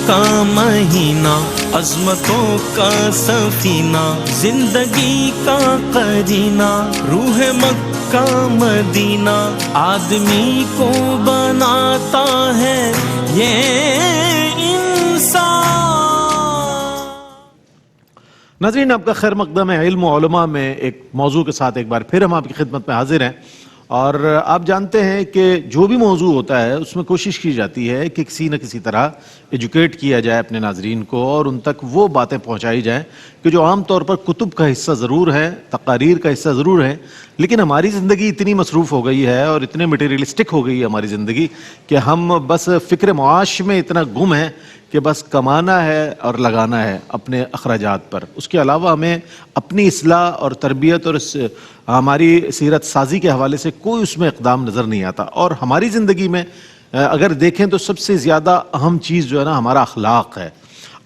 کا مہینہ، عظمتوں کا سفینہ، زندگی کا قرینہ، روح مکہ مدینہ، آدمی کو بناتا ہے یہ انسان۔ ناظرین، آپ کا خیر مقدم ہے علم و علماء میں ایک موضوع کے ساتھ ایک بار پھر ہم آپ کی خدمت میں حاضر ہیں، اور آپ جانتے ہیں کہ جو بھی موضوع ہوتا ہے اس میں کوشش کی جاتی ہے کہ کسی نہ کسی طرح ایجوکیٹ کیا جائے اپنے ناظرین کو، اور ان تک وہ باتیں پہنچائی جائیں کہ جو عام طور پر کتب کا حصہ ضرور ہے، تقاریر کا حصہ ضرور ہے، لیکن ہماری زندگی اتنی مصروف ہو گئی ہے اور اتنے مٹیریلسٹک ہو گئی ہے ہماری زندگی کہ ہم بس فکر معاش میں اتنا گم ہیں کہ بس کمانا ہے اور لگانا ہے اپنے اخراجات پر۔ اس کے علاوہ ہمیں اپنی اصلاح اور تربیت اور ہماری سیرت سازی کے حوالے سے کوئی اس میں اقدام نظر نہیں آتا۔ اور ہماری زندگی میں اگر دیکھیں تو سب سے زیادہ اہم چیز جو ہے نا ہمارا اخلاق ہے۔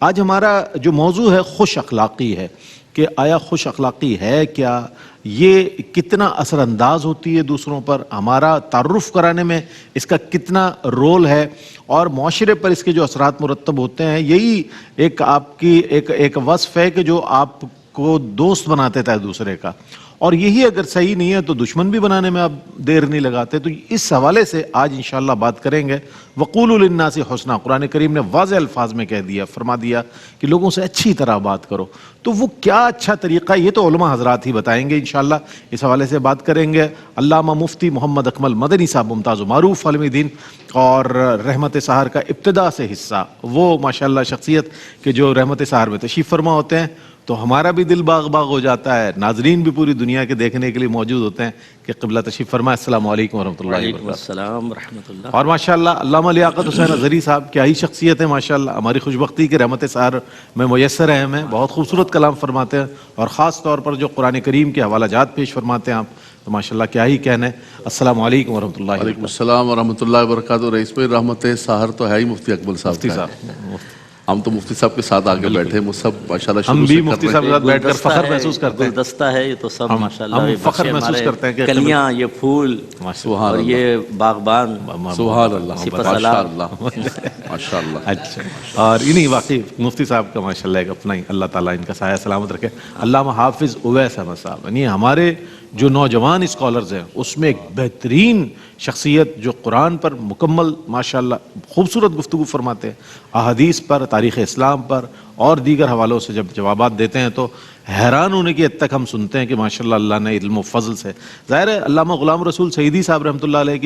آج ہمارا جو موضوع ہے خوش اخلاقی ہے، کہ آیا خوش اخلاقی ہے کیا، یہ کتنا اثر انداز ہوتی ہے دوسروں پر، ہمارا تعارف کرانے میں اس کا کتنا رول ہے، اور معاشرے پر اس کے جو اثرات مرتب ہوتے ہیں۔ یہی ایک آپ کی ایک وصف ہے کہ جو آپ کو دوست بناتے تھے دوسرے کا، اور یہی اگر صحیح نہیں ہے تو دشمن بھی بنانے میں آپ دیر نہیں لگاتے۔ تو اس حوالے سے آج انشاءاللہ بات کریں گے۔ وَقُولُوا لِلنَّاسِ حُسْنًا، قرآن کریم نے واضح الفاظ میں کہہ دیا، فرما دیا کہ لوگوں سے اچھی طرح بات کرو۔ تو وہ کیا اچھا طریقہ ہے، یہ تو علماء حضرات ہی بتائیں گے انشاءاللہ۔ اس حوالے سے بات کریں گے علامہ مفتی محمد اکمل مدنی صاحب، ممتاز و معروف عالم دین اور رحمت سحر کا ابتدا سے حصہ، وہ ماشاءاللہ شخصیت کہ جو رحمت سحر میں تشریف فرما ہوتے ہیں تو ہمارا بھی دل باغ باغ ہو جاتا ہے، ناظرین بھی پوری دنیا کے دیکھنے کے لیے موجود ہوتے ہیں کہ قبلہ تشریف فرمائے۔ السلام علیکم ورحمۃ اللہ وبرکاتہ۔ وعلیکم السلام ورحمۃ اللہ۔ اور ماشاءاللہ علامہ لیاقت حسین اظہری صاحب کیا ہی شخصیت ہے ماشاءاللہ، ہماری خوش بختی کہ رحمت سحر میں میسر ہیں ہمیں، بہت خوبصورت کلام فرماتے ہیں، اور خاص طور پر جو قرآن کریم کے حوالہ جات پیش فرماتے ہیں آپ، تو ماشاءاللہ کیا ہی کہنا ہے۔ السلام علیکم ورحمۃ اللہ وعلیکم السلام ورحمۃ اللہ وبرکاتہ۔ رئیس بھائی، رحمت سحر تو ہے ہی مفتی اکمل صاحب مفتی کا ہے۔ صاحب، ہم تو مفتی صاحب کے ساتھ آگے بیٹھے ہیں، سب ماشاءاللہ ہم شروع بھی سے مفتی کر صاحب رہے کے ساتھ بیٹھ کر فخر محسوس کرتے ہیں، گلدستہ ہے یہ تو سب ماشاءاللہ، ہم یہ فخر بچے محسوس ہمارے، کرتے ہیں کہ کلیاں، یہ پھول سبحان اور اللہ، یہ باغبان، سبحان اللہ، سپہ ماشاء سالار۔ اللہ، ماشاء اللہ۔ اچھا، اور انہی واقعی مفتی صاحب کا ماشاءاللہ ایک اپنا ہی، اللہ تعالیٰ ان کا سایہ سلامت رکھے، علامہ حافظ اویس احمد صاحب، یعنی ہمارے جو نوجوان اسکالرز ہیں اس میں ایک بہترین شخصیت جو قرآن پر مکمل ماشاءاللہ خوبصورت گفتگو فرماتے ہیں، احادیث پر، تاریخ اسلام پر اور دیگر حوالوں سے جب جوابات دیتے ہیں تو حیران ہونے کی حد تک ہم سنتے ہیں کہ ماشاءاللہ اللہ نے علم و فضل سے، ظاہر ہے علامہ غلام رسول سعیدی صاحب رحمۃ اللہ علیہ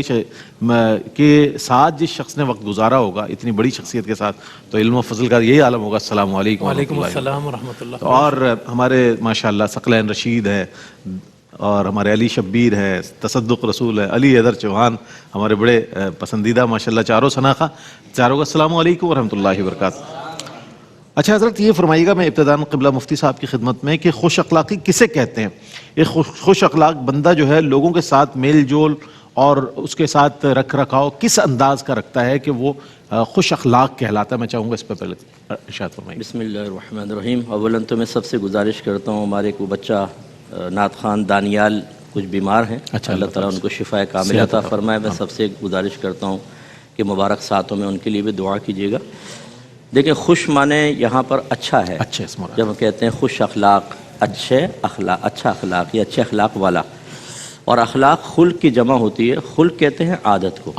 کے ساتھ جس شخص نے وقت گزارا ہوگا اتنی بڑی شخصیت کے ساتھ، تو علم و فضل کا یہی عالم ہوگا۔ السلام علیکم وعلیکم السلام ورحمۃ اللہ۔ اور ہمارے ماشاءاللہ ثقلین رشید ہے، اور ہمارے علی شبیر ہے، تصدق رسول ہے، علی حیدر چوہان، ہمارے بڑے پسندیدہ ماشاءاللہ چاروں شناخہ، چاروں کا السلام علیکم ورحمۃ اللہ وبرکاتہ۔ اچھا حضرت، یہ فرمائیے گا میں ابتداً قبلہ مفتی صاحب کی خدمت میں کہ خوش اخلاقی کسے کہتے ہیں؟ یہ خوش اخلاق بندہ جو ہے لوگوں کے ساتھ میل جول اور اس کے ساتھ رکھ رکھاؤ کس انداز کا رکھتا ہے کہ وہ خوش اخلاق کہلاتا ہے؟ میں چاہوں گا اس پہ پہلے ارشاد فرمائیے۔ بسم اللہ الرحمن الرحیم۔ اولاً تو میں سب سے گزارش کرتا ہوں، ہمارے کو بچہ نعت خوان دانیال کچھ بیمار ہیں، اللہ تعالیٰ ان کو شفا کاملہ عطا فرمائے۔ میں سب سے گزارش کرتا ہوں کہ مبارک ساتھوں میں ان کے لیے بھی دعا کیجیے گا۔ دیکھیں، خوش معنی یہاں پر اچھا ہے، جب ہم کہتے ہیں خوش اخلاق، اچھا اخلاق یا اچھے اخلاق والا، اور اخلاق خلق کی جمع ہوتی ہے، خلق کہتے ہیں عادت کو،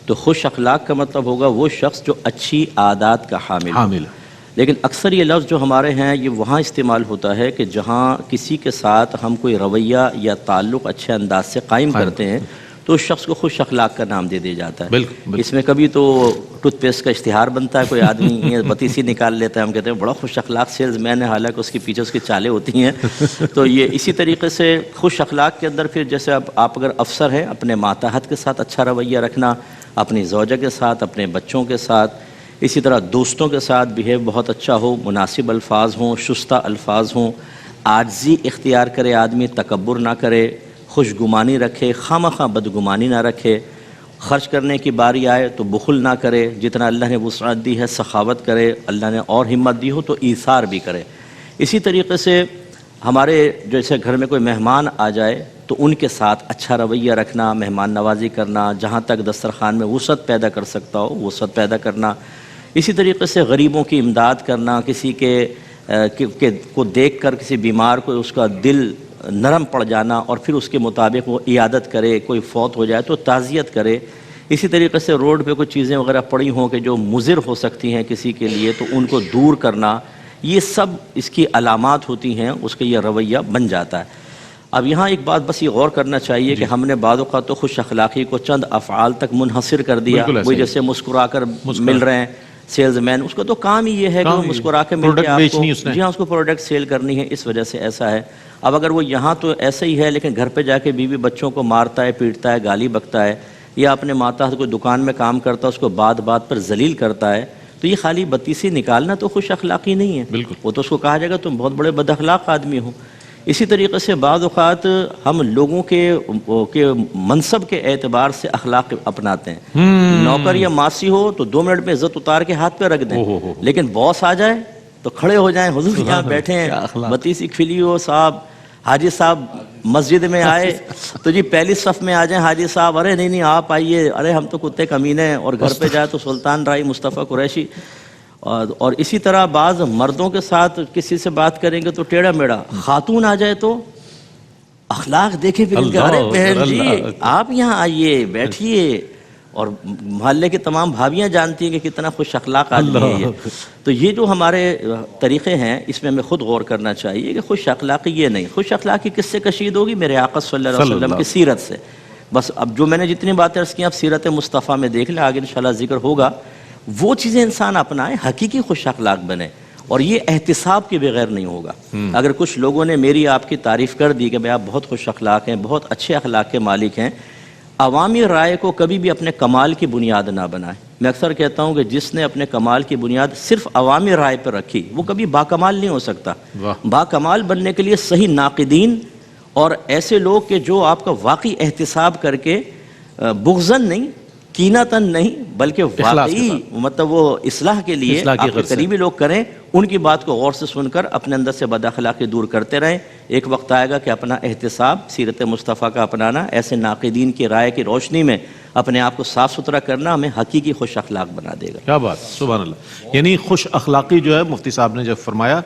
تو خوش اخلاق کا مطلب ہوگا وہ شخص جو اچھی عادات کا حامل ہے۔ لیکن اکثر یہ لفظ جو ہمارے ہیں یہ وہاں استعمال ہوتا ہے کہ جہاں کسی کے ساتھ ہم کوئی رویہ یا تعلق اچھے انداز سے قائم کرتے ہیں تو اس شخص کو خوش اخلاق کا نام دے دیا جاتا ہے۔ اس میں کبھی تو ٹوتھ پیسٹ کا اشتہار بنتا ہے، کوئی آدمی یہ بتیسی نکال لیتا ہے، ہم کہتے ہیں بڑا خوش اخلاق سیلز مین ہے، حالانکہ اس کے پیچھے اس کی چالیں ہوتی ہیں۔ تو یہ اسی طریقے سے خوش اخلاق کے اندر پھر جیسے اب آپ اگر افسر ہیں، اپنے ماتحت کے ساتھ اچھا رویہ رکھنا، اپنی زوجہ کے ساتھ، اپنے بچوں کے ساتھ، اسی طرح دوستوں کے ساتھ بیہیو بہت اچھا ہو، مناسب الفاظ ہوں، شستہ الفاظ ہوں، عاجزی اختیار کرے آدمی، تکبر نہ کرے، خوش گمانی رکھے، خواہ بدگمانی نہ رکھے، خرچ کرنے کی باری آئے تو بخل نہ کرے، جتنا اللہ نے وسعت دی ہے سخاوت کرے، اللہ نے اور ہمت دی ہو تو ایثار بھی کرے۔ اسی طریقے سے ہمارے جیسے گھر میں کوئی مہمان آ جائے تو ان کے ساتھ اچھا رویہ رکھنا، مہمان نوازی کرنا، جہاں تک دسترخوان میں وسعت پیدا کر سکتا ہو وسعت پیدا کرنا۔ اسی طریقے سے غریبوں کی امداد کرنا، کسی کو دیکھ کر کسی بیمار کو اس کا دل نرم پڑ جانا اور پھر اس کے مطابق وہ عیادت کرے، کوئی فوت ہو جائے تو تعزیت کرے. اسی طریقے سے روڈ پہ کچھ چیزیں وغیرہ پڑی ہوں کہ جو مضر ہو سکتی ہیں کسی کے لیے تو ان کو دور کرنا، یہ سب اس کی علامات ہوتی ہیں، اس کا یہ رویہ بن جاتا ہے. اب یہاں ایک بات بس یہ غور کرنا چاہیے کہ ہم نے بعض اوقات تو خوش اخلاقی کو چند افعال تک منحصر کر دیا. وہی جیسے مسکرا کر مل رہے ہیں سیلز مین، اس کا تو کام ہی یہ ہے کہ وہ مسکرا کے مل کے آپ کو، جی ہاں، اس کو پروڈکٹ سیل کرنی ہے، اس وجہ سے ایسا ہے. اب اگر وہ یہاں تو ایسا ہی ہے لیکن گھر پہ جا کے بیوی بچوں کو مارتا ہے، پیٹتا ہے، گالی بکتا ہے، یا اپنے ماتحت کوئی دکان میں کام کرتا ہے اس کو بات بات پر ذلیل کرتا ہے، تو یہ خالی بتیسی نکالنا تو خوش اخلاقی نہیں ہے. بالکل. وہ تو اس کو کہا جائے گا تم بہت بڑے بد اخلاق آدمی ہو. اسی طریقے سے بعض اوقات ہم لوگوں کے منصب کے اعتبار سے اخلاق اپناتے ہیں. نوکر یا ماسی ہو تو 2 منٹ میں عزت اتار کے ہاتھ پہ رکھ دیں، لیکن باس آ جائے تو کھڑے ہو جائیں، حضور یہاں بیٹھے ہیں، بتیسی کھلی ہو صاحب، حاجی صاحب مسجد میں آئے تو جی پہلی صف میں آ جائیں حاجی صاحب، ارے نہیں آپ آئیے، ارے ہم تو کتے کمینے ہیں. اور گھر پہ جائے تو سلطان رائی مصطفیٰ قریشی. اور اسی طرح بعض مردوں کے ساتھ کسی سے بات کریں گے تو ٹیڑھا میڑا، خاتون آ جائے تو اخلاق دیکھیں پھر ارے بہن جی آپ یہاں آئیے بیٹھیے. اور محلے کی تمام بھابیاں جانتی ہیں کہ کتنا خوش اخلاق آدمی ہے یہ. تو یہ جو ہمارے طریقے ہیں اس میں ہمیں خود غور کرنا چاہیے کہ خوش اخلاقی یہ نہیں. خوش اخلاقی کس سے کشید ہوگی؟ میرے آقا صلی اللہ علیہ وسلم کی سیرت سے. بس اب جو میں نے جتنی باتیں عرض کی آپ سیرت مصطفیٰ میں دیکھ لیں، آگے انشاءاللہ ذکر ہوگا. وہ چیزیں انسان اپنائے، حقیقی خوش اخلاق بنے، اور یہ احتساب کے بغیر نہیں ہوگا. اگر کچھ لوگوں نے میری آپ کی تعریف کر دی کہ بھئی آپ بہت خوش اخلاق ہیں، بہت اچھے اخلاق کے مالک ہیں، عوامی رائے کو کبھی بھی اپنے کمال کی بنیاد نہ بنائے. میں اکثر کہتا ہوں کہ جس نے اپنے کمال کی بنیاد صرف عوامی رائے پر رکھی وہ کبھی باکمال نہیں ہو سکتا. باکمال بننے کے لیے صحیح ناقدین اور ایسے لوگ کہ جو آپ کا واقعی احتساب کر کے بغضاً نہیں، کیناتن نہیں، بلکہ واقعی مطلب وہ اصلاح کے لیے آپ کے قریبی لوگ کریں، ان کی بات کو غور سے سن کر اپنے اندر سے بد اخلاقی دور کرتے رہیں. ایک وقت آئے گا کہ اپنا احتساب سیرت مصطفیٰ کا اپنانا، ایسے ناقدین کی رائے کی روشنی میں اپنے آپ کو صاف ستھرا کرنا ہمیں حقیقی خوش اخلاق بنا دے گا. کیا بات، سبحان اللہ. یعنی خوش اخلاقی جو ہے مفتی صاحب نے جب فرمایا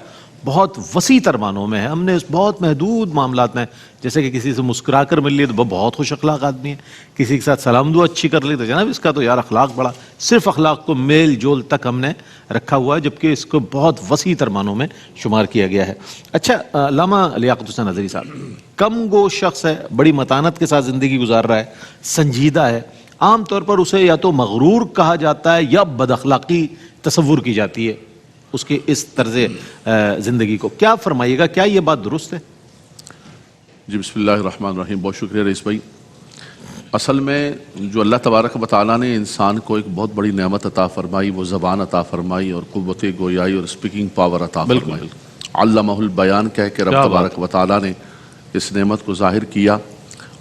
بہت وسیع تر معنوں میں ہے. ہم نے اس بہت محدود معاملات میں، جیسے کہ کسی سے مسکرا کر مل لیے تو بہت خوش اخلاق آدمی ہے، کسی کے ساتھ سلام دعا اچھی کر لی تو جناب اس کا تو یار اخلاق بڑا. صرف اخلاق کو میل جول تک ہم نے رکھا ہوا ہے، جبکہ اس کو بہت وسیع تر معنوں میں شمار کیا گیا ہے. اچھا علامہ لیاقت حسین ازہری صاحب، کم گو شخص ہے، بڑی متانت کے ساتھ زندگی گزار رہا ہے، سنجیدہ ہے، عام طور پر اسے یا تو مغرور کہا جاتا ہے یا بد اخلاقی تصور کی جاتی ہے اس کے اس طرز زندگی کو. کیا فرمائیے گا، کیا یہ بات درست ہے؟ جی بسم اللہ الرحمن الرحیم. بہت شکریہ رئیس بھائی. اصل میں جو اللہ تبارک و تعالیٰ نے انسان کو ایک بہت بڑی نعمت عطا فرمائی، وہ زبان عطا فرمائی اور قوت گویائی اور اسپیکنگ پاور عطا فرمائی. علمہ البیان کہہ کے رب تبارک و تعالیٰ نے اس نعمت کو ظاہر کیا.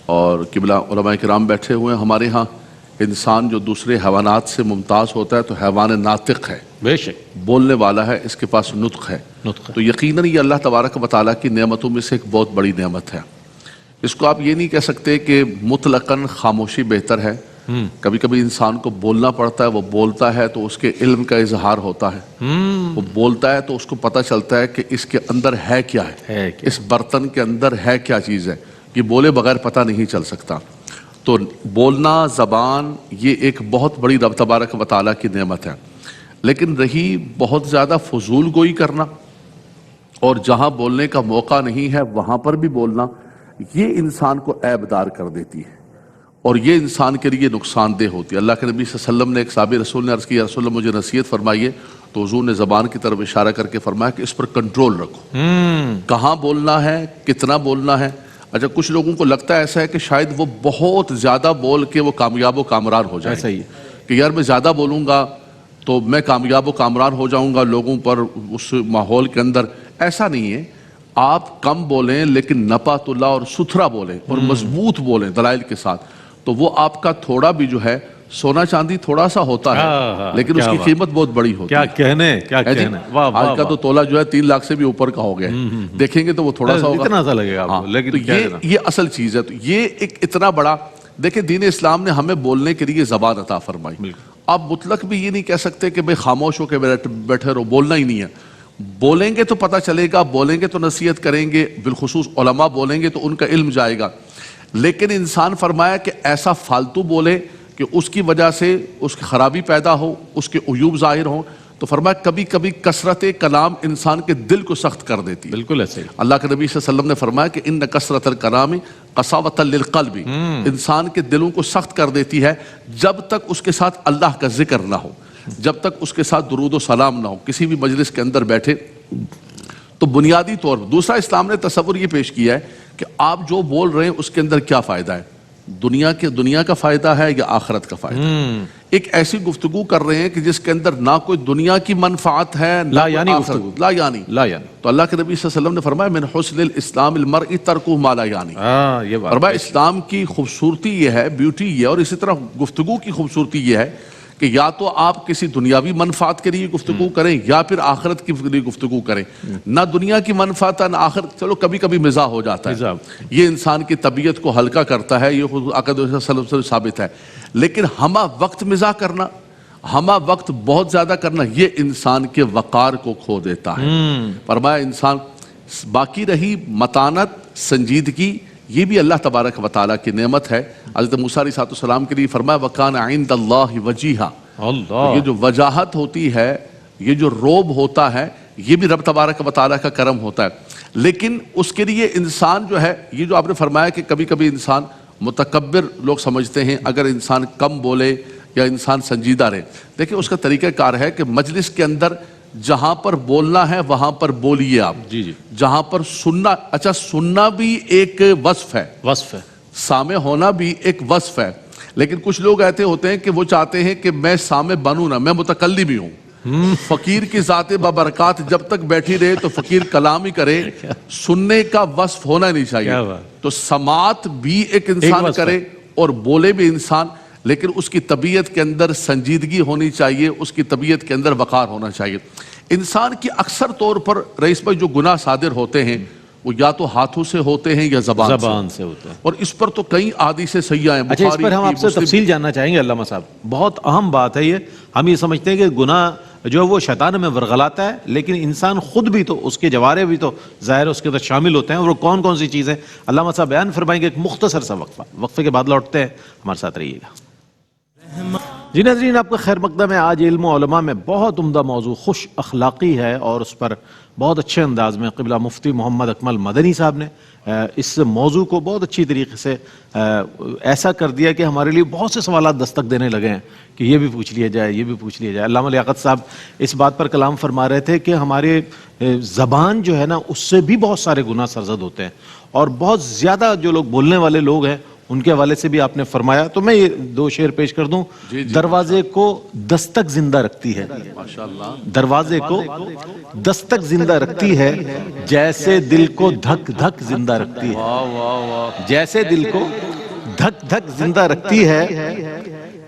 اور قبلہ علماء کرام بیٹھے ہوئے ہیں. ہمارے ہاں انسان جو دوسرے حیوانات سے ممتاز ہوتا ہے تو حیوان ناطق ہے، بے شک بولنے والا ہے، اس کے پاس نطق ہے. تو یقیناً یہ اللہ تبارک و تعالیٰ کی نعمتوں میں سے ایک بہت بڑی نعمت ہے. اس کو آپ یہ نہیں کہہ سکتے کہ مطلقاً خاموشی بہتر ہے. کبھی کبھی انسان کو بولنا پڑتا ہے، وہ بولتا ہے تو اس کے علم کا اظہار ہوتا ہے. وہ بولتا ہے تو اس کو پتہ چلتا ہے کہ اس کے اندر ہے کیا ہے، اس برتن کے اندر ہے کیا چیز ہے. یہ بولے بغیر پتہ نہیں چل سکتا. تو بولنا، زبان، یہ ایک بہت بڑی رب تبارک و تعالیٰ کی نعمت ہے. لیکن رہی بہت زیادہ فضول گوئی کرنا اور جہاں بولنے کا موقع نہیں ہے وہاں پر بھی بولنا، یہ انسان کو عیب دار کر دیتی ہے اور یہ انسان کے لیے نقصان دہ ہوتی ہے. اللہ کے نبی صلی اللہ علیہ وسلم نے ایک صحابی رسول نے عرض کیا، رسول اللہ مجھے نصیحت فرمائیے، تو حضور نے زبان کی طرف اشارہ کر کے فرمایا کہ اس پر کنٹرول رکھو. کہاں بولنا ہے، کتنا بولنا ہے. اچھا کچھ لوگوں کو لگتا ہے ایسا ہے کہ شاید وہ بہت زیادہ بول کے وہ کامیاب و کامران ہو جائے. ایسا ہی کہ یار میں زیادہ بولوں گا تو میں کامیاب و کامران ہو جاؤں گا لوگوں پر اس ماحول کے اندر. ایسا نہیں ہے. آپ کم بولیں لیکن نپات اللہ اور ستھرا بولیں اور مضبوط بولیں دلائل کے ساتھ، تو وہ آپ کا تھوڑا بھی جو ہے سونا چاندی تھوڑا سا ہوتا ہے لیکن اس کی قیمت بہت بڑی ہوتی ہے. کیا کہنے. آج کا تو تولہ جو ہے 3 لاکھ سے بھی اوپر کا ہو گیا ہے. دیکھیں گے تو وہ تھوڑا سا ہوگا، اتنا سا لگے گا. لیکن یہ اصل چیز ہے. تو یہ ایک اتنا بڑا، دیکھیں دین اسلام نے ہمیں بولنے کے لیے زبان عطا فرمائی آپ مطلق بھی یہ نہیں کہہ سکتے کہ بھئی خاموش ہو کے بیٹھے رہو، بولنا ہی نہیں ہے. بولیں گے تو پتہ چلے گا، بولیں گے تو نصیحت کریں گے، بالخصوص علماء بولیں گے تو ان کا علم جائے گا. لیکن انسان فرمایا کہ ایسا فالتو بولے کہ اس کی وجہ سے اس کی خرابی پیدا ہو، اس کے عیوب ظاہر ہوں. تو فرمایا کبھی کبھی کثرت کلام انسان کے دل کو سخت کر دیتی ہے. بالکل ایسے ہی. اللہ کے نبی صلی اللہ علیہ وسلم نے فرمایا کہ ان کثرت الکلام قساوۃ للقلب، انسان کے دلوں کو سخت کر دیتی ہے جب تک اس کے ساتھ اللہ کا ذکر نہ ہو، جب تک اس کے ساتھ درود و سلام نہ ہو. کسی بھی مجلس کے اندر بیٹھے تو بنیادی طور پر دوسرا اسلام نے تصور یہ پیش کیا ہے کہ آپ جو بول رہے ہیں اس کے اندر کیا فائدہ ہے، دنیا کا فائدہ ہے یا آخرت کا فائدہ ہے. ایک ایسی گفتگو کر رہے ہیں کہ جس کے اندر نہ کوئی دنیا کی منفعت ہے، لا یعنی گفتگو، لا یعنی. تو اللہ کے نبی صلی اللہ علیہ وسلم نے فرمایا من حسن الاسلام المرء ترکہ ما لا یعنی. یہ بات فرمایا اسلام کی خوبصورتی یہ ہے، بیوٹی یہ ہے، اور اسی طرح گفتگو کی خوبصورتی یہ ہے کہ یا تو آپ کسی دنیاوی منفعت کے لیے گفتگو کریں یا پھر آخرت کے لیے گفتگو کریں. نہ دنیا کی منفعت ہے نہ آخرت. چلو کبھی کبھی مزاح ہو جاتا ہے، یہ انسان کی طبیعت کو ہلکا کرتا ہے، یہ خود آقا صلی اللہ علیہ وسلم سے ثابت ہے. لیکن ہمہ وقت مزاح کرنا، ہمہ وقت بہت زیادہ کرنا، یہ انسان کے وقار کو کھو دیتا ہے. فرمایا انسان باقی رہی متانت، سنجیدگی، یہ بھی اللہ تبارک و تعالیٰ کی نعمت ہے. حضرت موسیٰ علیہ السلام کے لیے فرمایا وَكَانَ عِنْدَ اللَّهِ وَجِيهًا. یہ جو وجاہت ہوتی ہے، یہ جو روب ہوتا ہے، یہ بھی رب تبارک و تعالیٰ کا کرم ہوتا ہے. لیکن اس کے لیے انسان جو ہے، یہ جو آپ نے فرمایا کہ کبھی کبھی انسان متکبر لوگ سمجھتے ہیں اگر انسان کم بولے یا انسان سنجیدہ رہے. دیکھیں اس کا طریقہ کار ہے کہ مجلس کے اندر جہاں پر بولنا ہے وہاں پر بولیے آپ. جہاں پر سننا، اچھا سننا بھی ایک وصف ہے، سامع ہونا بھی ایک وصف ہے. لیکن کچھ لوگ ایسے ہوتے ہیں کہ وہ چاہتے ہیں کہ میں سامع بنوں نہ، میں متکلم ہی ہوں. فقیر کی ذات بابرکات جب تک بیٹھی رہے تو فقیر کلام ہی کرے، سننے کا وصف ہونا نہیں چاہیے. تو سماعت بھی ایک انسان کرے اور بولے بھی انسان، لیکن اس کی طبیعت کے اندر سنجیدگی ہونی چاہیے، اس کی طبیعت کے اندر وقار ہونا چاہیے. انسان کی اکثر طور پر رئیس بھائی جو گناہ صادر ہوتے ہیں وہ یا تو ہاتھوں سے ہوتے ہیں یا زبان سے ہوتے ہیں. اور اس پر تو کئی احادیث صحیحہ ہیں. اچھا اس پر ہم آپ سے تفصیل جاننا چاہیں گے علامہ صاحب. بہت اہم بات ہے یہ. ہم یہ سمجھتے ہیں کہ گناہ جو ہے وہ شیطان میں ورغلاتا ہے، لیکن انسان خود بھی تو، اس کے جوارے بھی تو ظاہر اس کے اندر شامل ہوتے ہیں. اور وہ کون کون سی چیزیں علامہ صاحب بیان فرمائیں گے. ایک مختصر سا وقفے کے بعد لوٹتے ہیں، ہمارے ساتھ رہیے گا. جی ناظرین، آپ کا خیر مقدم ہے. آج علم و علماء میں بہت عمدہ موضوع خوش اخلاقی ہے، اور اس پر بہت اچھے انداز میں قبلہ مفتی محمد اکمل مدنی صاحب نے اس موضوع کو بہت اچھی طریقے سے ایسا کر دیا کہ ہمارے لیے بہت سے سوالات دستک دینے لگے ہیں کہ یہ بھی پوچھ لیا جائے، یہ بھی پوچھ لیا جائے. علامہ لیاقت صاحب اس بات پر کلام فرما رہے تھے کہ ہمارے زبان جو ہے نا اس سے بھی بہت سارے گناہ سرزد ہوتے ہیں، اور بہت زیادہ جو لوگ بولنے والے لوگ ہیں ان کے حوالے سے بھی آپ نے فرمایا. تو میں یہ دو شعر پیش کر دوں. دروازے کو دستک زندہ رکھتی ہے، دروازے کو دستک زندہ رکھتی ہے، جیسے دل کو دھک دھک زندہ رکھتی ہے. جیسے دل کو دھک دھک زندہ رکھتی ہے،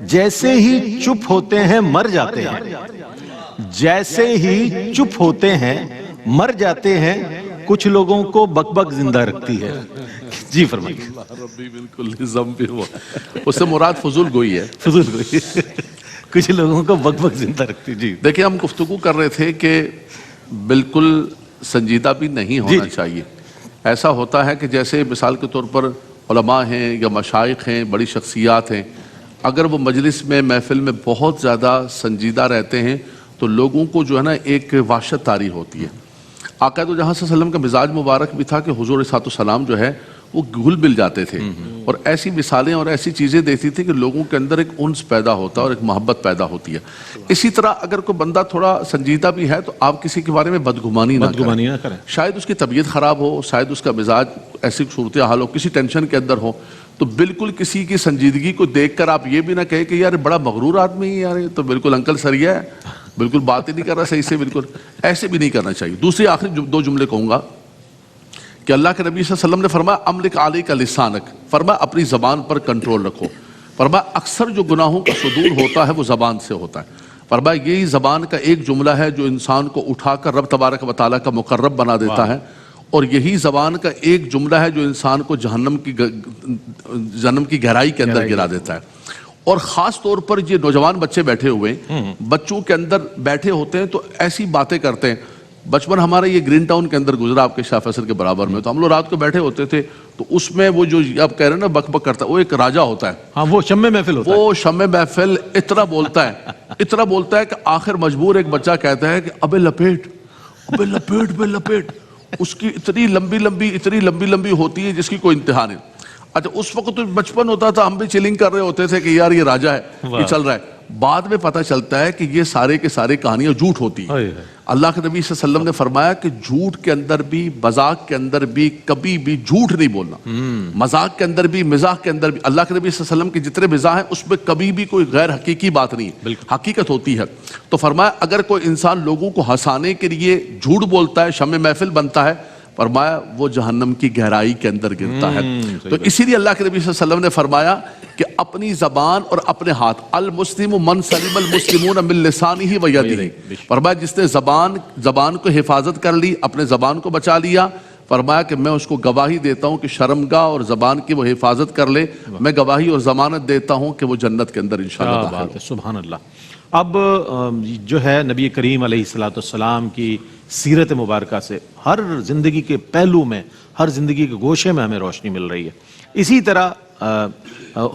جیسے ہی چپ ہوتے ہیں مر جاتے ہیں. جیسے ہی چپ ہوتے ہیں مر جاتے ہیں، کچھ لوگوں کو بک بک زندہ رکھتی ہے. جی فرمائیے. ربی بالکل نظم بھی ہوا، اس سے مراد فضول گوئی ہے. فضول گوئی کچھ لوگوں کو بک بک زندہ رکھتی. جی دیکھیں ہم گفتگو کر رہے تھے کہ بالکل سنجیدہ بھی نہیں ہونا چاہیے. ایسا ہوتا ہے کہ جیسے مثال کے طور پر علماء ہیں یا مشائخ ہیں، بڑی شخصیات ہیں، اگر وہ مجلس میں محفل میں بہت زیادہ سنجیدہ رہتے ہیں تو لوگوں کو جو ہے نا ایک وحشت طاری ہوتی ہے. آقا دو جہاں صلی اللہ علیہ وسلم کا مزاج مبارک بھی تھا کہ حضور صلی اللہ علیہ وسلم جو ہے وہ گھل مل جاتے تھے، اور ایسی مثالیں اور ایسی چیزیں دیتی تھی کہ لوگوں کے اندر ایک انس پیدا ہوتا ہے اور ایک محبت پیدا ہوتی ہے. اسی طرح اگر کوئی بندہ تھوڑا سنجیدہ بھی ہے تو آپ کسی کے بارے میں بدگمانی نہ کریں. شاید اس کی طبیعت خراب ہو، شاید اس کا مزاج ایسی صورتحال ہو، کسی ٹینشن کے اندر ہو، تو بالکل کسی کی سنجیدگی کو دیکھ کر آپ یہ بھی نہ کہیں کہ یار بڑا مغرور آدمی ہے، یار تو بالکل انکل سریا ہے، بالکل بات ہی نہیں کر رہا صحیح سے. بالکل ایسے بھی نہیں کرنا چاہیے. دوسری آخری دو جملے کہوں گا کہ اللہ کے نبی صلی اللہ علیہ وسلم نے فرمایا املک علیک لسانک، فرمایا اپنی زبان پر کنٹرول رکھو. فرمایا اکثر جو گناہوں کا صدور ہوتا ہے وہ زبان سے ہوتا ہے. فرمایا یہی زبان کا ایک جملہ ہے جو انسان کو اٹھا کر رب تبارک و تعالیٰ کا مقرب بنا دیتا ہے، اور یہی زبان کا ایک جملہ ہے جو انسان کو جہنم کی گہرائی کے اندر گرا دیتا ہے. اور خاص طور پر یہ نوجوان بچے بیٹھے ہوئے ہیں، بچوں کے اندر بیٹھے ہوتے ہیں تو ایسی باتیں کرتے ہیں. بچپن ہمارا یہ گرین ٹاؤن کے اندر گزرا آپ کے شاہ فیصل کے برابر میں، تو ہم لوگ رات کو بیٹھے ہوتے تھے تو اس میں وہ جو آپ کہہ رہے ہیں نا بک بک کرتا ہے، وہ ایک راجا ہوتا ہے. ہاں وہ شمع محفل ہوتا ہے. وہ شمع محفل اتنا بولتا ہے کہ آخر مجبور ایک بچہ کہتا ہے کہ ابے لپیٹ بے لپیٹ. اس کی اتنی لمبی ہوتی ہے جس کی کوئی انتہا نہیں. اچھا اس وقت تو بچپن ہوتا تھا، ہم بھی چلنگ کر رہے ہوتے تھے کہ یار یہ راجا ہے، یہ چل رہا ہے. بعد میں پتہ چلتا ہے کہ یہ سارے کے سارے کہانیاں جھوٹ ہوتی ہیں. اللہ کے نبی صلی اللہ علیہ وسلم نے فرمایا کہ جھوٹ کے اندر بھی، مذاق کے اندر بھی کبھی بھی جھوٹ نہیں بولنا. مذاق کے اندر بھی، مزاح کے اندر بھی. اللہ کے نبی صلی اللہ علیہ وسلم کے جتنے مزاح ہیں اس میں کبھی بھی کوئی غیر حقیقی بات نہیں ہے، حقیقت ہوتی ہے. تو فرمایا اگر کوئی انسان لوگوں کو ہنسانے کے لیے جھوٹ بولتا ہے، شمع محفل بنتا ہے، فرمایا وہ جہنم کی گہرائی کے اندر گرتا ہے. تو اسی لیے اللہ کے نبی صلی اللہ علیہ وسلم نے فرمایا کہ اپنی زبان اور اپنے ہاتھ، المسلم من سلم المسلمون من لسانہ و یدہ. فرمایا جس نے زبان کو حفاظت کر لی، اپنے زبان کو بچا لیا، فرمایا کہ میں اس کو گواہی دیتا ہوں کہ شرمگاہ اور زبان کی وہ حفاظت کر لے، میں گواہی اور ضمانت دیتا ہوں کہ وہ جنت کے اندر انشاءاللہ داخل ہو. سبحان اللہ. اب جو ہے نبی کریم علیہ الصلوۃ والسلام کی سیرت مبارکہ سے ہر زندگی کے پہلو میں، ہر زندگی کے گوشے میں ہمیں روشنی مل رہی ہے. اسی طرح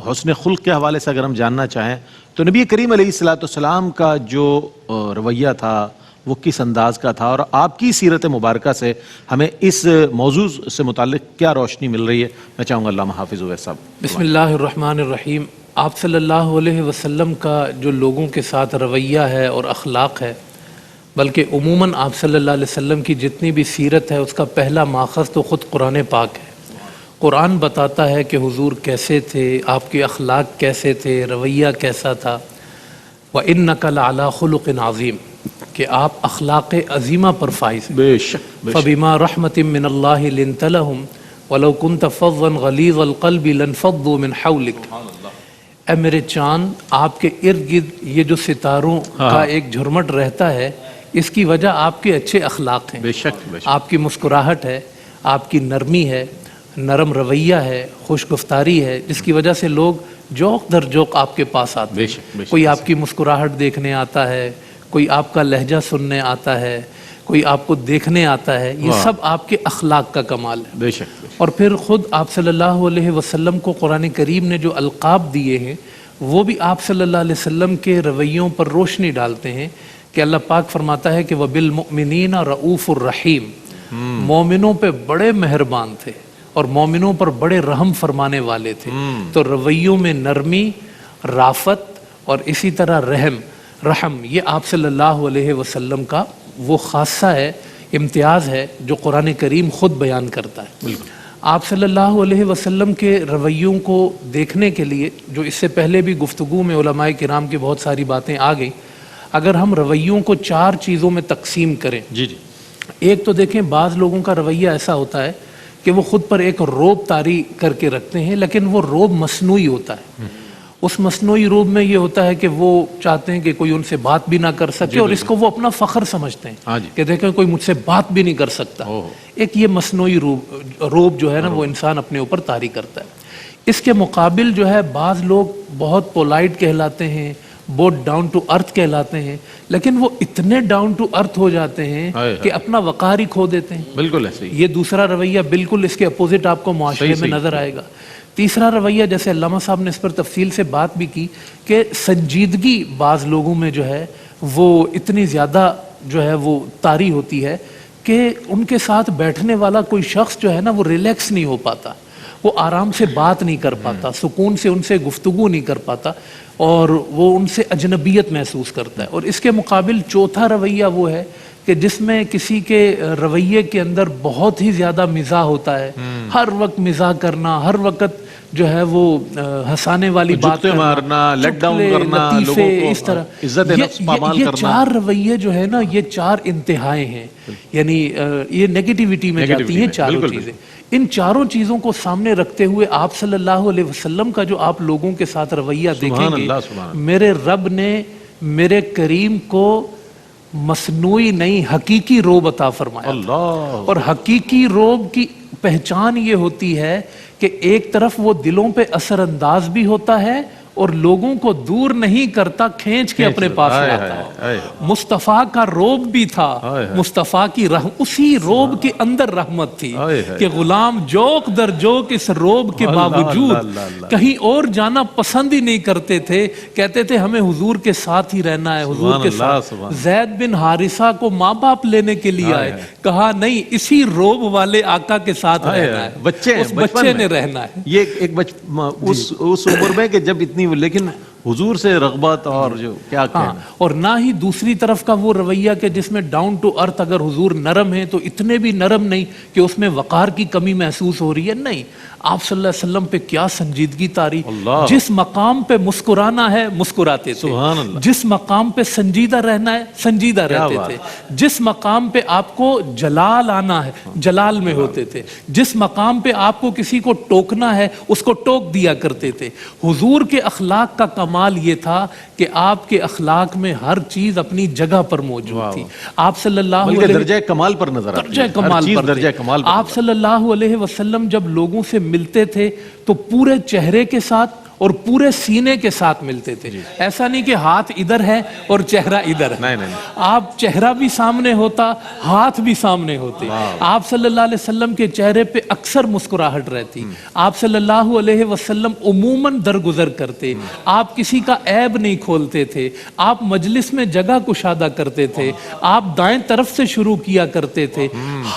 حسن خلق کے حوالے سے اگر ہم جاننا چاہیں تو نبی کریم علیہ الصلوۃ والسلام کا جو رویہ تھا وہ کس انداز کا تھا، اور آپ کی سیرت مبارکہ سے ہمیں اس موضوع سے متعلق کیا روشنی مل رہی ہے؟ میں چاہوں گا علامہ حافظ اویس صاحب. بسم اللہ الرحمن الرحیم. آپ صلی اللہ علیہ وسلم کا جو لوگوں کے ساتھ رویہ ہے اور اخلاق ہے، بلکہ عموماً آپ صلی اللہ علیہ وسلم کی جتنی بھی سیرت ہے اس کا پہلا ماخذ تو خود قرآن پاک ہے. قرآن بتاتا ہے کہ حضور کیسے تھے، آپ کے اخلاق کیسے تھے، رویہ کیسا تھا. وَإِنَّكَ لَعَلَىٰ خُلُقٍ عَظِيمٍ، کہ آپ اخلاق عظیمہ پر فائز ہیں. بے شک فَبِمَا رَحْمَةٍ مِّنَ اللَّهِ لِنتَ لَهُمْ وَلَوْ كُنْتَ فَظًّا غَلِيظَ الْقَلْبِ لَانفَضُّوا مِنْ حَوْلِكَ. اے میرے چاند، آپ کے ارد گرد یہ جو ستاروں کا ایک جھرمٹ رہتا ہے، اس کی وجہ آپ کے اچھے اخلاق ہیں. بے شک آپ کی مسکراہٹ ہے، آپ کی نرمی ہے، نرم رویہ ہے، خوش گفتاری ہے، جس کی وجہ سے لوگ جوق در جوق آپ کے پاس آتے ہیں. کوئی آپ کی مسکراہٹ دیکھنے آتا ہے، کوئی آپ کا لہجہ سننے آتا ہے، کوئی آپ کو دیکھنے آتا ہے. یہ سب آپ کے اخلاق کا کمال ہے. بے شک. اور پھر خود آپ صلی اللہ علیہ وسلم کو قرآن کریم نے جو القاب دیے ہیں وہ بھی آپ صلی اللہ علیہ وسلم کے رویوں پر روشنی ڈالتے ہیں کہ اللہ پاک فرماتا ہے کہ وَبِالْمُؤْمِنِينَ رَؤُوفُ الرَّحِيمُ. مومنوں پہ بڑے مہربان تھے اور مومنوں پر بڑے رحم فرمانے والے تھے. تو رویوں میں نرمی، رافت اور اسی طرح رحم، یہ آپ صلی اللہ علیہ وسلم کا وہ خاصہ ہے، امتیاز ہے جو قرآن کریم خود بیان کرتا ہے. آپ صلی اللہ علیہ وسلم کے رویوں کو دیکھنے کے لیے، جو اس سے پہلے بھی گفتگو میں علماء کرام کی بہت ساری باتیں آ گئیں، اگر ہم رویوں کو 4 چیزوں میں تقسیم کریں. ایک تو دیکھیں بعض لوگوں کا رویہ ایسا ہوتا ہے کہ وہ خود پر ایک روب طاری کر کے رکھتے ہیں، لیکن وہ روب مصنوعی ہوتا ہے. اس مصنوعی روب میں یہ ہوتا ہے کہ وہ چاہتے ہیں کہ کوئی ان سے بات بھی نہ کر سکے، اور اس کو وہ اپنا فخر سمجھتے ہیں کہ دیکھیں کوئی مجھ سے بات بھی نہیں کر سکتا. ایک یہ مصنوعی روب جو ہے نا وہ انسان اپنے اوپر طاری کرتا ہے. اس کے مقابل جو ہے بعض لوگ بہت پولائٹ کہلاتے ہیں، بہت ڈاؤن ٹو ارتھ کہلاتے ہیں، لیکن وہ اتنے ڈاؤن ٹو ارتھ ہو جاتے ہیں کہ اپنا وقار ہی کھو دیتے ہیں. بالکل ایسے ہی. یہ دوسرا رویہ بالکل اس کے اپوزٹ آپ کو معاشرے میں نظر آئے گا. تیسرا رویہ، جیسے علامہ صاحب نے اس پر تفصیل سے بات بھی کی، کہ سنجیدگی بعض لوگوں میں جو ہے وہ اتنی زیادہ جو ہے وہ طاری ہوتی ہے کہ ان کے ساتھ بیٹھنے والا کوئی شخص جو ہے نا وہ ریلیکس نہیں ہو پاتا، وہ آرام سے بات نہیں کر پاتا، سکون سے ان سے گفتگو نہیں کر پاتا، اور وہ ان سے اجنبیت محسوس کرتا ہے. اور اس کے مقابل چوتھا رویہ وہ ہے کہ جس میں کسی کے رویے کے اندر بہت ہی زیادہ مزاح ہوتا ہے، ہر وقت مزاح کرنا، ہر وقت جو ہے وہ ہنسانے والی بات مارنا، لیٹ ڈاؤن کرنا، لوگوں کو اس طرح عزت نفس پامال کرنا. یہ 4 رویے جو ہے نا، یہ 4 انتہائیں ہیں، یعنی یہ نیگیٹیوٹی میں جاتی ہیں چاروں چیزیں. ان چاروں چیزوں کو سامنے رکھتے ہوئے آپ صلی اللہ علیہ وسلم کا جو آپ لوگوں کے ساتھ رویہ دیکھیں گے، میرے رب نے میرے کریم کو مصنوعی نہیں حقیقی روب عطا فرمایا. اور حقیقی روب کی پہچان یہ ہوتی ہے کہ ایک طرف وہ دلوں پہ اثر انداز بھی ہوتا ہے اور لوگوں کو دور نہیں کرتا، کھینچ کے اپنے پاس لاتا ہے۔ مصطفیٰ کا روب بھی تھا، مصطفیٰ کی اسی روب کے اندر رحمت تھی کہ غلام جوک در جوک اس روب کے باوجود کہیں اور جانا پسند ہی نہیں کرتے تھے، کہتے تھے ہمیں حضور کے ساتھ ہی رہنا ہے، حضور کے ساتھ۔ زید بن حارثہ کو ماں باپ لینے کے لیے آئے، کہا نہیں اسی روب والے آقا کے ساتھ رہنا ہے، اس بچے نے رہنا ہے۔ یہ ایک اس عمر میں کہ جب اتنی، لیکن حضور سے رغبت اور جو کیا کہنا، اور نہ ہی دوسری طرف کا وہ رویہ کہ جس میں ڈاؤن ٹو ارتھ، اگر حضور نرم ہیں تو اتنے بھی نرم نہیں کہ اس میں وقار کی کمی محسوس ہو رہی ہے، نہیں، آپ صلی اللہ علیہ وسلم پہ کیا سنجیدگی تاری، جس مقام پہ مسکرانا ہے مسکراتے تھے، جس مقام پہ سنجیدہ رہنا ہے سنجیدہ رہتے تھے، جس مقام پہ آپ کو جلال آنا ہے جلال میں ہوتے تھے، جس مقام پہ آپ کو کسی کو ٹوکنا ہے اس کو ٹوک دیا کرتے تھے۔ حضور کے اخلاق کا کمال یہ تھا کہ آپ کے اخلاق میں ہر چیز اپنی جگہ پر موجود تھی۔ آپ صلی اللہ علیہ درجہ کمال پر نظر آتی ہے، درجہ کمال پر۔ آپ صلی اللہ علیہ وسلم جب لوگوں سے ملتے تھے تو پورے چہرے کے ساتھ اور پورے سینے کے ساتھ ملتے تھے، ایسا نہیں کہ ہاتھ ادھر ہے اور چہرہ ادھر ہے، آپ چہرہ بھی سامنے ہوتا، ہاتھ بھی سامنے ہوتے۔ آپ صلی اللہ علیہ وسلم کے چہرے پہ اکثر مسکراہٹ رہتی، آپ صلی اللہ علیہ وسلم عموماً درگزر کرتے، آپ کسی کا عیب نہیں کھولتے تھے، آپ مجلس میں جگہ کشادہ کرتے تھے، آپ دائیں طرف سے شروع کیا کرتے تھے۔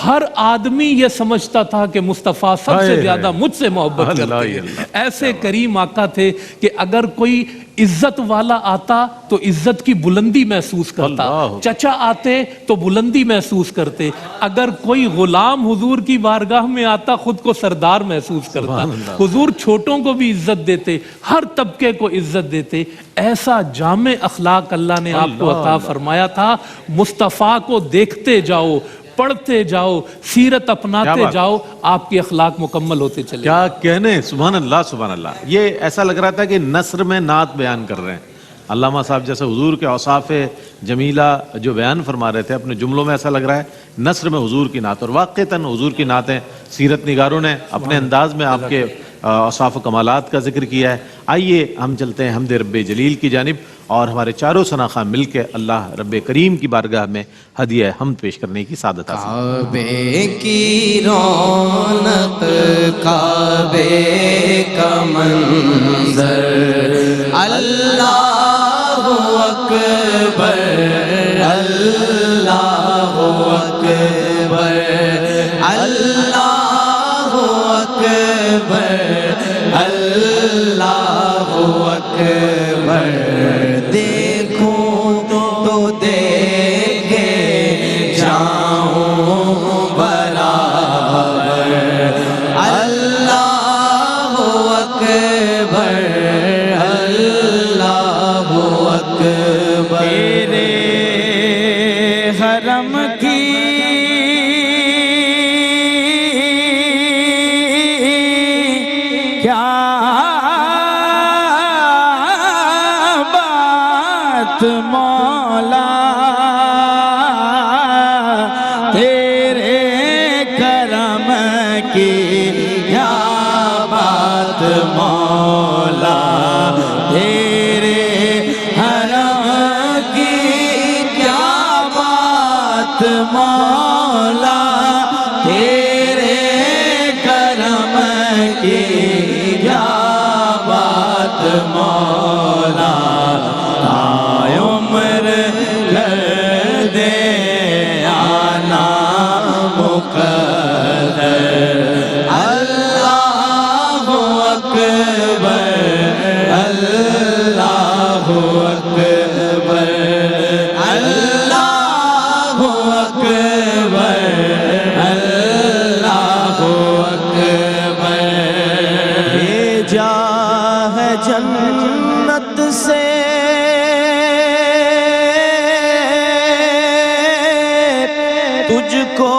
ہر آدمی یہ سمجھتا تھا کہ مصطفیٰ سب سے زیادہ مجھ سے محبت کرتے ہیں۔ ایسے کریم آقا تھے کہ اگر کوئی عزت والا آتا تو عزت کی بلندی محسوس کرتا، چچا آتے تو بلندی محسوس کرتے، اگر کوئی غلام حضور کی بارگاہ میں آتا خود کو سردار محسوس کرتا۔ حضور چھوٹوں کو بھی عزت دیتے، ہر طبقے کو عزت دیتے۔ ایسا جامع اخلاق اللہ نے آپ کو عطا فرمایا تھا۔ مصطفیٰ کو دیکھتے جاؤ، پڑھتے جاؤ، سیرت اپناتے جاؤ، آپ کے اخلاق مکمل ہوتے چلے۔ کیا کہنے، سبحان اللہ سبحان اللہ۔ یہ ایسا لگ رہا تھا کہ نثر میں نعت بیان کر رہے ہیں۔ علامہ صاحب جیسے حضور کے اوصاف جمیلہ جو بیان فرما رہے تھے اپنے جملوں میں، ایسا لگ رہا ہے نثر میں حضور کی نعت، اور واقعتاً حضور کی نعتیں سیرت نگاروں نے اپنے انداز میں آپ کے اوصاف و کمالات کا ذکر کیا ہے۔ آئیے ہم چلتے ہیں حمد رب جلیل کی جانب، اور ہمارے چاروں ثناخواں مل کے اللہ رب کریم کی بارگاہ میں ہدیہ حمد پیش کرنے کی سعادت حاصل۔ کعبے کی رونق، کعبے کا منظر، اللہ اکبر اللہ اکبر اللہ اکبر اللہ اکبر، دیکھوں تو دیکھے جاؤں برابر، اللہ اکبر اللہ اکبر۔ تیرے حرم کی کیا بات مولا، تیرے کرم کی کیا بات مولا، تیرے حرم کی کیا بات مولا، تیرے کرم کی کیا بات مولا، عمر کر دے آنا مقدر، اللہ اکبر اللہ اکبر اللہ اکبر اللہ اکبر۔ یہ جا ہے جنت سے تجھ کو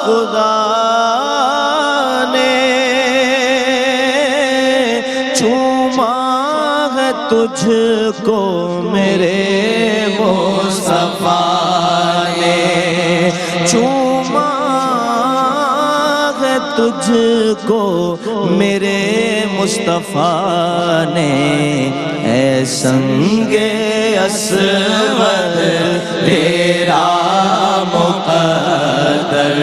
خدا نے چوما ہے، تجھ کو میرے مصطفیٰ نے چوما تجھ کو میرے مصطفیٰ نے، اے سنگ اسود تیرا مقدر،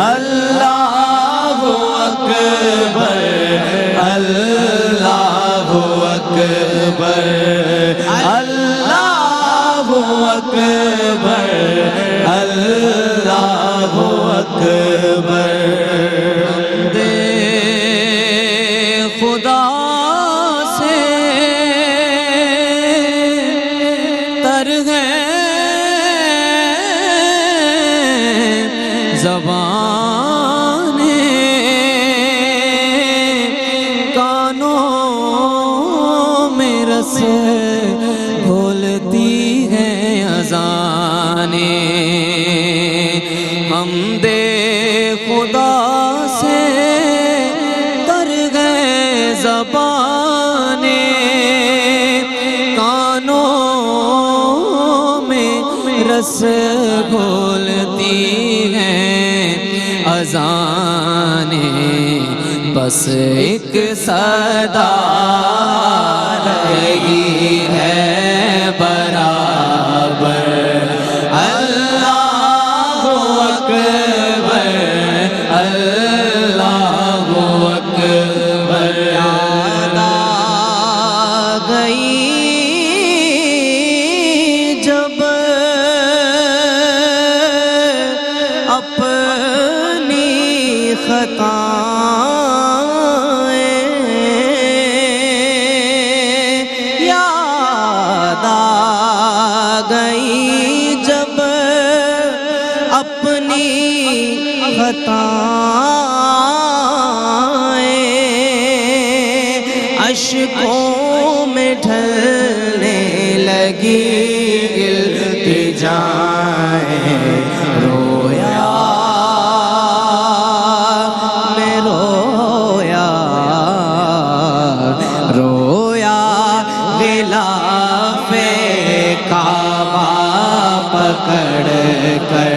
اللہ اکبر اللہ اکبر اللہ اکبر اللہ اکبر۔ خدا سے تر ہے زبانیں، کانوں میں رس گھولتی ہیں اذانیں، حمد خدا سے تر گئے زبانیں، کانوں میں رس گھولتی ہیں اذانیں، بس ایک صدا رہی ہے برابر، اللہ اکبر اللہ اکبر۔ یاد آ گئی جب اپنی خطائیں، یاد آ گئی جب اپنی خطائیں، اشکوں میں ڈھلنے لگی التجائیں، رویا میں رویا رویا غلاف کعبہ پکڑ کر،